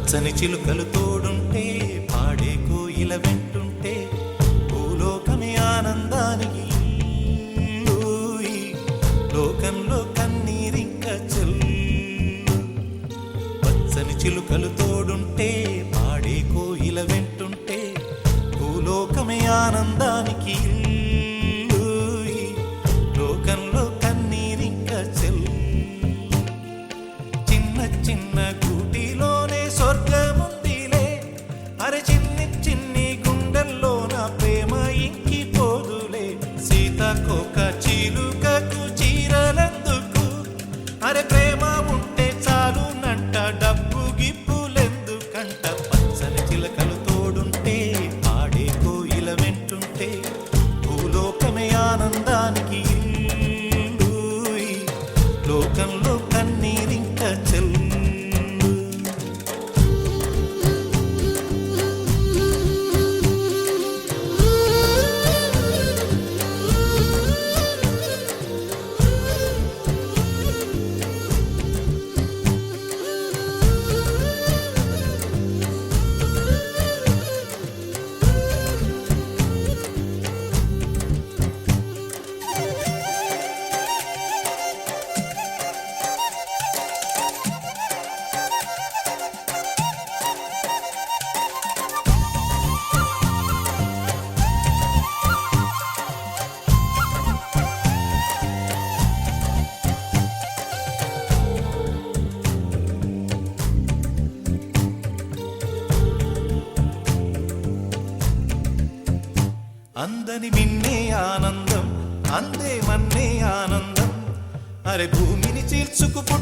పచ్చని చిలుకలు తోడుంటే పాడే కోయిల వెంటుంటే భూలోకమే ఆనందానికి లోకంలో కన్నీరింక చెల్లు. పచ్చని చిలుకలు తోడుంటే పాడే కోయిల వెంటుంటే భూలోకమే ఆనందానికి లోకంలో కన్నీరింక చెల్లు. చిన్న చిన్న గూటిలోనే స్వర్గముందిలే, అరే చిన్ని చిన్ని గుండెల్లో నా ప్రేమ ఇంకిపోదులే. సీతాకోక చిలుకకు చీరలెందుకు, అరే ప్రేమ ఉంటే చాలునంట, డబ్బు గిప్పులెందుకంట. పచ్చని చిలకలు తోడుంటే పాడే కోయిల వెంటుంటే భూలోకమే ఆనందానికి లోకంలో కన్నీరింక చెల్లు. అందని మిన్నే ఆనందం, అందే మన్నే ఆనందం, అరే భూమిని చీల్చుకుపో